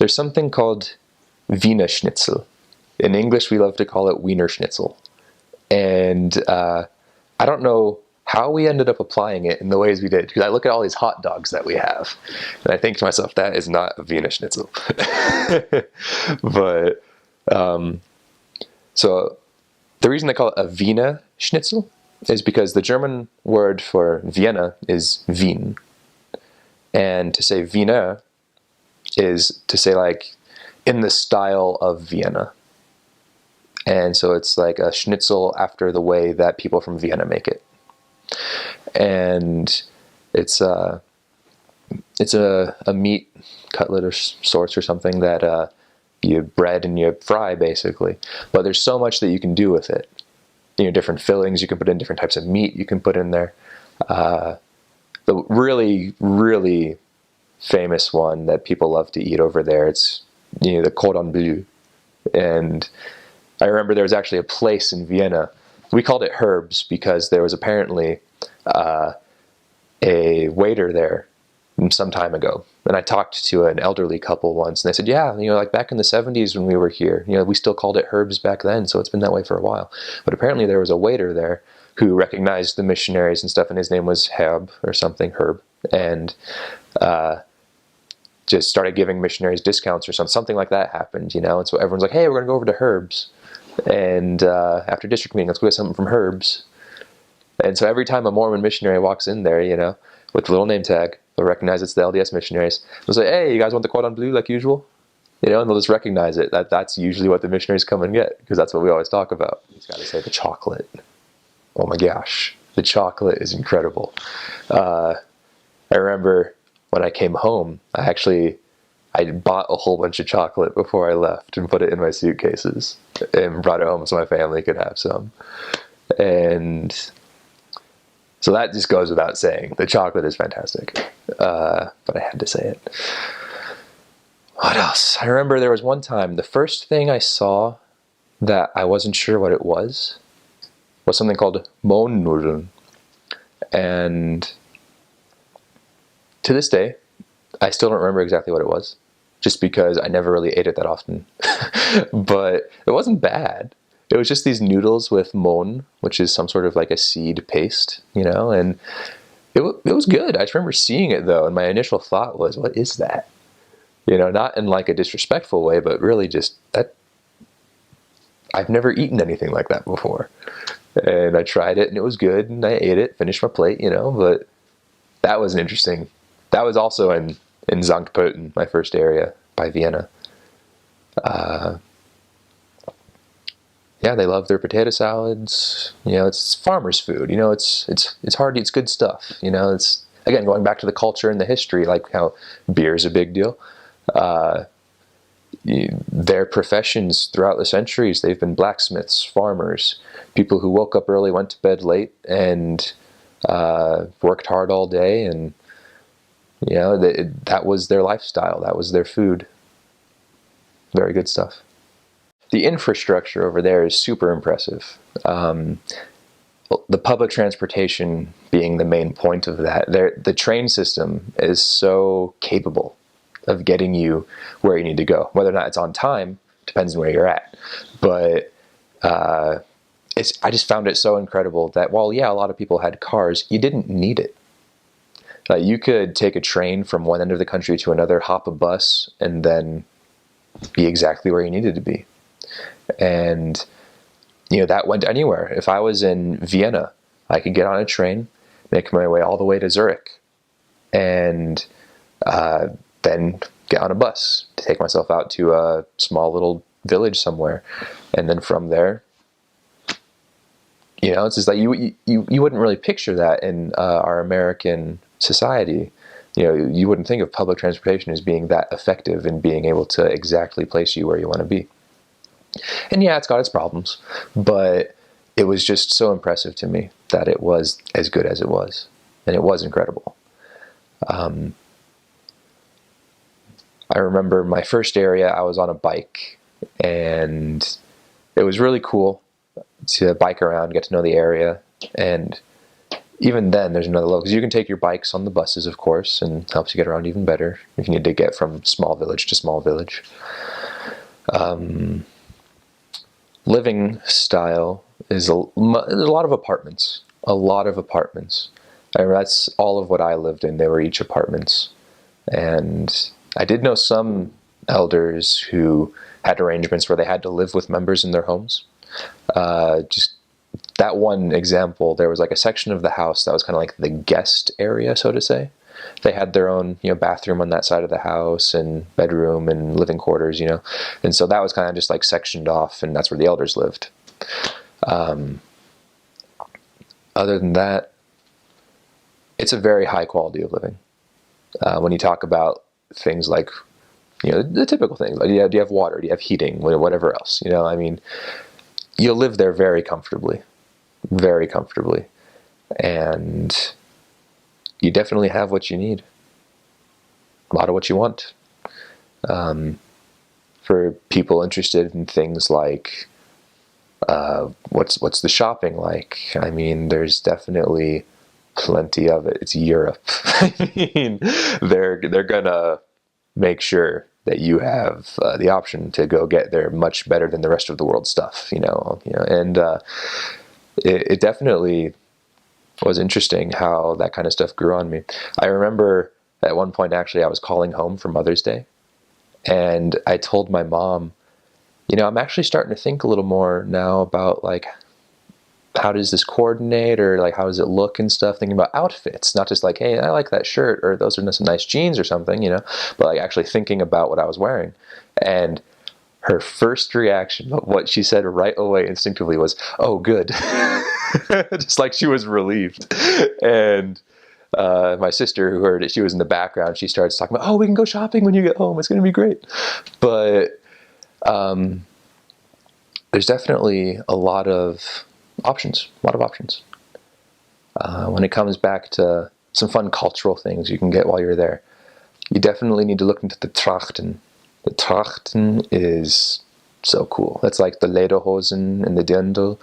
there's something called Wiener Schnitzel. In English, we love to call it Wiener Schnitzel. And I don't know how we ended up applying it in the ways we did, because I look at all these hot dogs that we have, and I think to myself, that is not a Wiener Schnitzel. But so the reason they call it a Wiener Schnitzel is because the German word for Vienna is Wien. And to say Wiener is to say like in the style of Vienna. And so it's like a schnitzel after the way that people from Vienna make it. And it's a meat cutlet or sorts or something that you bread and you fry basically. But there's so much that you can do with it. You know, different fillings you can put in, different types of meat you can put in there. The really, really famous one that people love to eat over there, it's, you know, the cordon bleu. And I remember there was actually a place in Vienna, we called it Herb's because there was apparently a waiter there some time ago. And I talked to an elderly couple once, and they said, yeah, you know, like back in the 70s when we were here, you know, we still called it Herb's back then, so it's been that way for a while. But apparently there was a waiter there who recognized the missionaries and stuff, and his name was Herb or something, Herb, and just started giving missionaries discounts or something like that happened, you know. And so everyone's like, hey, we're going to go over to Herb's. And after district meeting, let's go get something from Herb's. And so every time a Mormon missionary walks in there, you know, with the little name tag, they'll recognize it's the LDS missionaries. They'll say, hey, you guys want the cordon bleu like usual? You know, and they'll just recognize it. That's usually what the missionaries come and get, because that's what we always talk about. You've got to say the chocolate. Oh my gosh, the chocolate is incredible. I remember when I came home, I bought a whole bunch of chocolate before I left and put it in my suitcases and brought it home so my family could have some. And so that just goes without saying. The chocolate is fantastic. But I had to say it. What else? I remember there was one time, the first thing I saw that I wasn't sure what it was something called Mohnnudeln. And to this day, I still don't remember exactly what it was, just because I never really ate it that often. But it wasn't bad. It was just these noodles with mohn, which is some sort of like a seed paste, you know, and it was good. I just remember seeing it though, and my initial thought was, what is that? You know, not in like a disrespectful way, but really just that. I've never eaten anything like that before. And I tried it and it was good and I ate it, finished my plate, you know, but that was interesting. That was also in Sankt Pölten, my first area by Vienna. Yeah, they love their potato salads. You know, it's farmers' food. You know, it's hard. It's good stuff. You know, it's, again, going back to the culture and the history, like how beer is a big deal. Their professions throughout the centuries, they've been blacksmiths, farmers, people who woke up early, went to bed late, and worked hard all day, and you know, that was their lifestyle. That was their food. Very good stuff. The infrastructure over there is super impressive. The public transportation being the main point of that. The train system is so capable of getting you where you need to go. Whether or not it's on time depends on where you're at. But I just found it so incredible that while, yeah, a lot of people had cars, you didn't need it. You could take a train from one end of the country to another, hop a bus, and then be exactly where you needed to be. And, you know, that went anywhere. If I was in Vienna, I could get on a train, make my way all the way to Zurich, and then get on a bus to take myself out to a small little village somewhere. And then from there, you know, it's just like you wouldn't really picture that in our American society. You know, you wouldn't think of public transportation as being that effective in being able to exactly place you where you want to be. And yeah, it's got its problems, but it was just so impressive to me that it was as good as it was. And it was incredible. I remember my first area, I was on a bike, and it was really cool to bike around, get to know the area. And even then, there's another level, because you can take your bikes on the buses, of course, and helps you get around even better if you need to get from small village to small village. Living style is there's a lot of apartments. A lot of apartments. I mean, that's all of what I lived in. They were each apartments. And I did know some elders who had arrangements where they had to live with members in their homes. Just that one example, there was like a section of the house that was kind of like the guest area, so to say. They had their own, bathroom on that side of the house, and bedroom and living quarters, and so that was kind of just like sectioned off, and that's where the elders lived. Other than that, it's a very high quality of living. When you talk about things like, the typical things, like, do you have water? Do you have heating? Whatever else, I mean, you'll live there very comfortably, and you definitely have what you need. A lot of what you want. For people interested in things like, what's the shopping like? I mean, there's definitely plenty of it. It's Europe. I mean, they're gonna make sure that you have the option to go get there much better than the rest of the world stuff. And it definitely was interesting how that kind of stuff grew on me. I remember at one point, actually, I was calling home for Mother's Day, and I told my mom, I'm actually starting to think a little more now about, like, how does this coordinate, or like, how does it look and stuff, thinking about outfits, not just like, hey, I like that shirt, or those are some nice jeans or something, but like actually thinking about what I was wearing. And her first reaction, what she said right away instinctively, was, "Oh, good." Just like she was relieved. And my sister, who heard it, she was in the background, she starts talking about, "Oh, we can go shopping when you get home. It's going to be great." But there's definitely a lot of options. When it comes back to some fun cultural things you can get while you're there, you definitely need to look into the Trachten. The Trachten is so cool. That's like the lederhosen and the dirndl,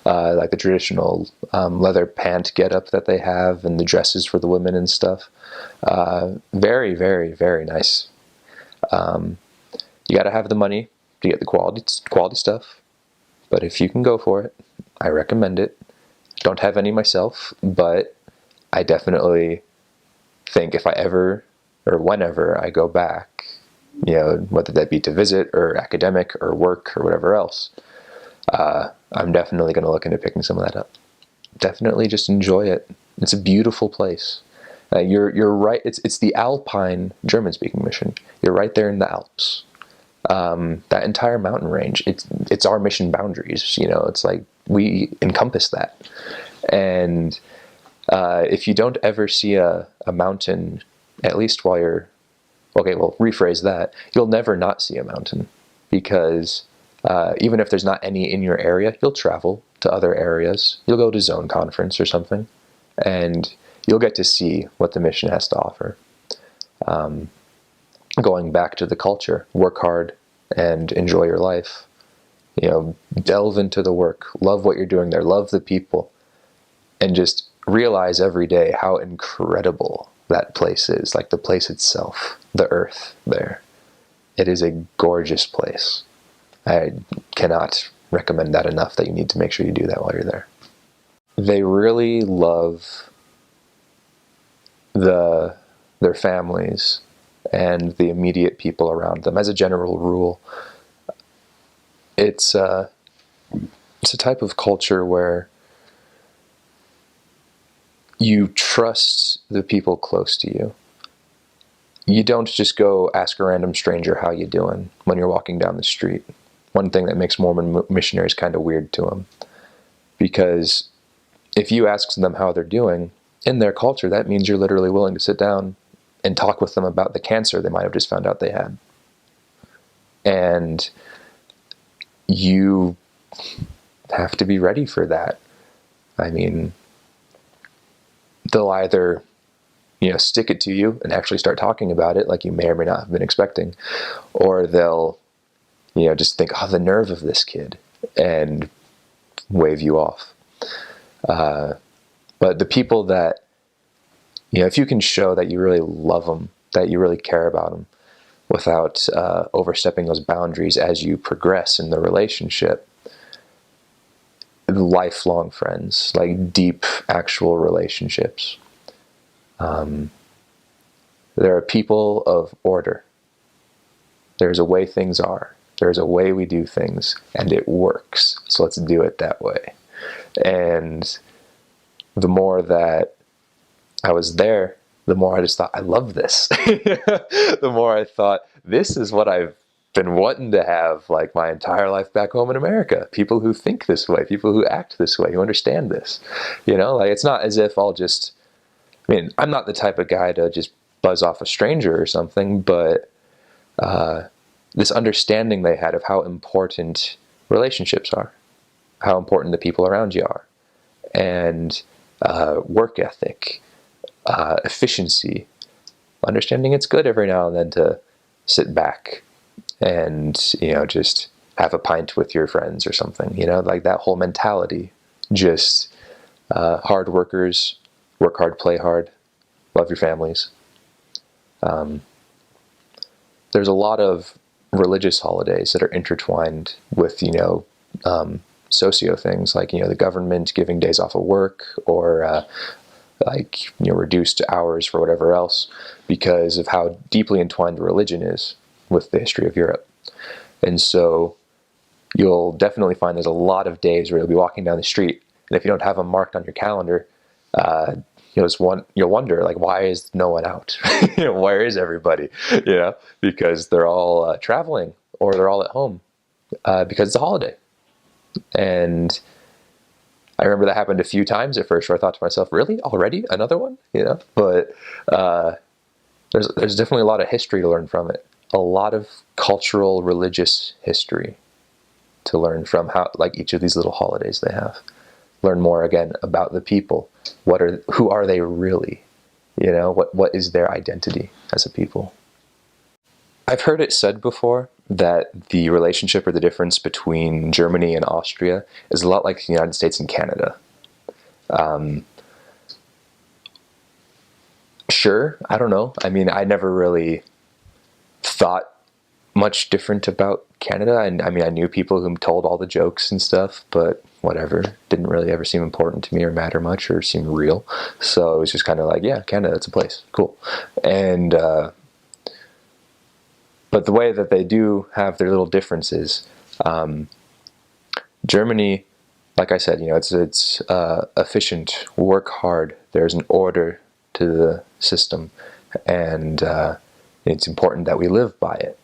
like the traditional leather pant getup that they have, and the dresses for the women and stuff. Very, very, very nice. You got to have the money to get the quality stuff, but if you can go for it, I recommend it. Don't have any myself, but I definitely think if I ever or whenever I go back, whether that be to visit or academic or work or whatever else, I'm definitely going to look into picking some of that up. Definitely just enjoy it. It's a beautiful place. You're right. It's the Alpine German-speaking mission. You're right there in the Alps. That entire mountain range, it's our mission boundaries. It's like we encompass that. And if you don't ever see a mountain, at least while you're, okay, well, rephrase that, you'll never not see a mountain, because even if there's not any in your area, you'll travel to other areas. You'll go to Zone Conference or something, and you'll get to see what the mission has to offer. Going back to the culture, work hard and enjoy your life. Delve into the work, love what you're doing there, love the people, and just realize every day how incredible that place is, like the place itself, the earth there. It is a gorgeous place. I cannot recommend that enough, that you need to make sure you do that while you're there. They really love their families and the immediate people around them. As a general rule, it's a type of culture where you trust the people close to you. You don't just go ask a random stranger how you doing when you're walking down the street. One thing that makes Mormon missionaries kind of weird to them, because if you ask them how they're doing, in their culture, that means you're literally willing to sit down and talk with them about the cancer they might have just found out they had. And you have to be ready for that. I mean, they'll either, stick it to you and actually start talking about it like you may or may not have been expecting, or they'll, just think, oh, the nerve of this kid, and wave you off. But the people that, if you can show that you really love them, that you really care about them, without overstepping those boundaries as you progress in the relationship, lifelong friends, like deep, actual relationships. There are people of order. There's a way things are. There's a way we do things, and it works. So let's do it that way. And the more that I was there, the more I just thought, I love this. The more I thought, this is what I've been wanting to have like my entire life back home in America. People who think this way, people who act this way, who understand this. Like it's not as if I'll just, I'm not the type of guy to just buzz off a stranger or something, but this understanding they had of how important relationships are, how important the people around you are, and work ethic, efficiency, understanding it's good every now and then to sit back and, just have a pint with your friends or something, like that whole mentality. Just hard workers, work hard, play hard, love your families. There's a lot of religious holidays that are intertwined with, socio things like, the government giving days off of work, or reduced hours for whatever else, because of how deeply entwined religion is with the history of Europe. And so you'll definitely find there's a lot of days where you'll be walking down the street, and if you don't have them marked on your calendar, you'll wonder, like, why is no one out? Where is everybody? Because they're all traveling, or they're all at home because it's a holiday. And I remember that happened a few times at first, where I thought to myself, really, already another one? But there's definitely a lot of history to learn from it. A lot of cultural, religious history to learn from, how, like, each of these little holidays they have. Learn more again about the people. Who are they really? What is their identity as a people? I've heard it said before that the relationship or the difference between Germany and Austria is a lot like the United States and Canada. Sure, I don't know. I never really thought much different about Canada. I knew people who told all the jokes and stuff, but whatever. Didn't really ever seem important to me or matter much or seem real. So it was just kind of like, yeah, Canada, it's a place. Cool. And, but the way that they do have their little differences, Germany, like I said, it's efficient, work hard. There's an order to the system, and it's important that we live by it.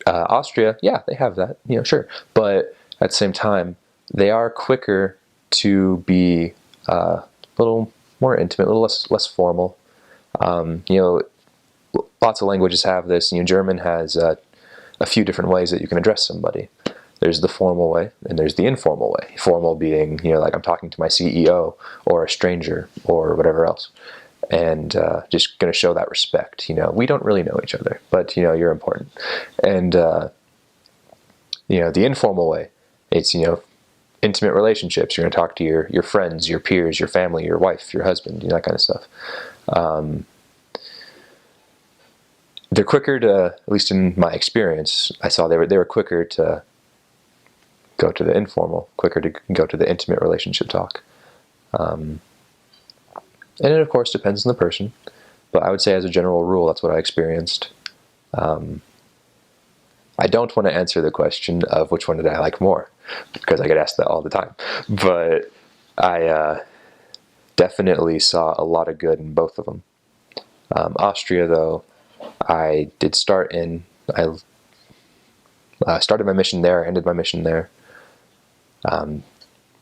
Austria, yeah, they have that, sure. But at the same time, they are quicker to be a little more intimate, a little less formal. Lots of languages have this. German has a few different ways that you can address somebody. There's the formal way, and there's the informal way. Formal being, like I'm talking to my CEO or a stranger or whatever else. And just going to show that respect. We don't really know each other, but, you're important. And, the informal way, it's, intimate relationships. You're going to talk to your friends, your peers, your family, your wife, your husband, that kind of stuff. They're quicker to, at least in my experience, I saw they were quicker to go to the informal, quicker to go to the intimate relationship talk. And it, of course, depends on the person. But I would say, as a general rule, that's what I experienced. I don't want to answer the question of which one did I like more, because I get asked that all the time. But I definitely saw a lot of good in both of them. Austria, though, I did start in. I started my mission there, ended my mission there.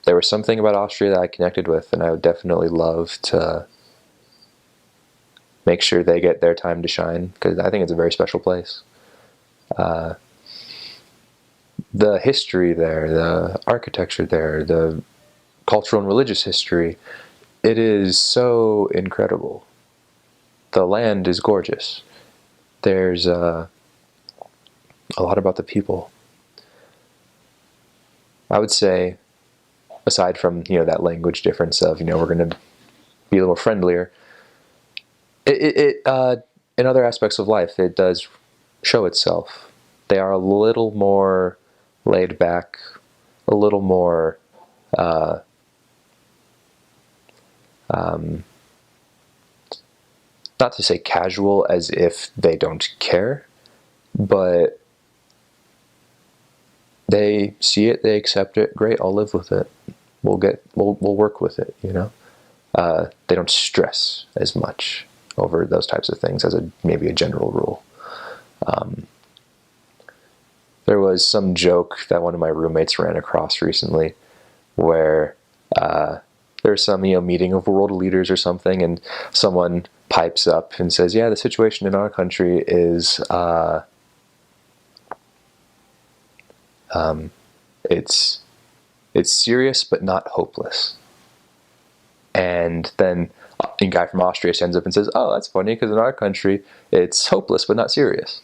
There was something about Austria that I connected with, and I would definitely love to make sure they get their time to shine, because I think it's a very special place. The history there, the architecture there, the cultural and religious history, it is so incredible. The land is gorgeous. There's a lot about the people. I would say aside from, that language difference of, we're going to be a little friendlier, in other aspects of life, it does show itself. They are a little more laid back, a little more not to say casual as if they don't care, but they see it, they accept it. Great, I'll live with it. We'll work with it. They don't stress as much over those types of things as maybe a general rule. There was some joke that one of my roommates ran across recently, where there's some meeting of world leaders or something, and someone pipes up and says, "Yeah, the situation in our country is it's serious but not hopeless." And then a guy from Austria stands up and says, "Oh, that's funny, because in our country it's hopeless but not serious."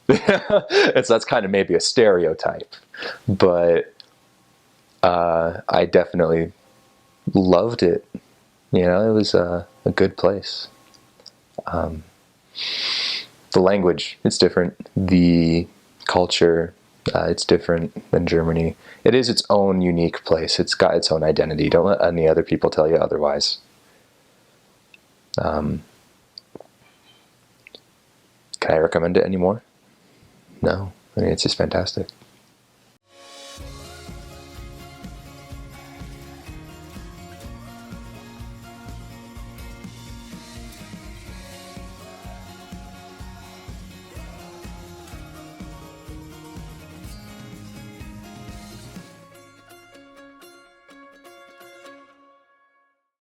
That's kind of maybe a stereotype, but I definitely loved it. It was a good place. The language, it's different. The culture, it's different than Germany. It is its own unique place. It's got its own identity. Don't let any other people tell you otherwise. Can I recommend it anymore? No. I mean, it's just fantastic.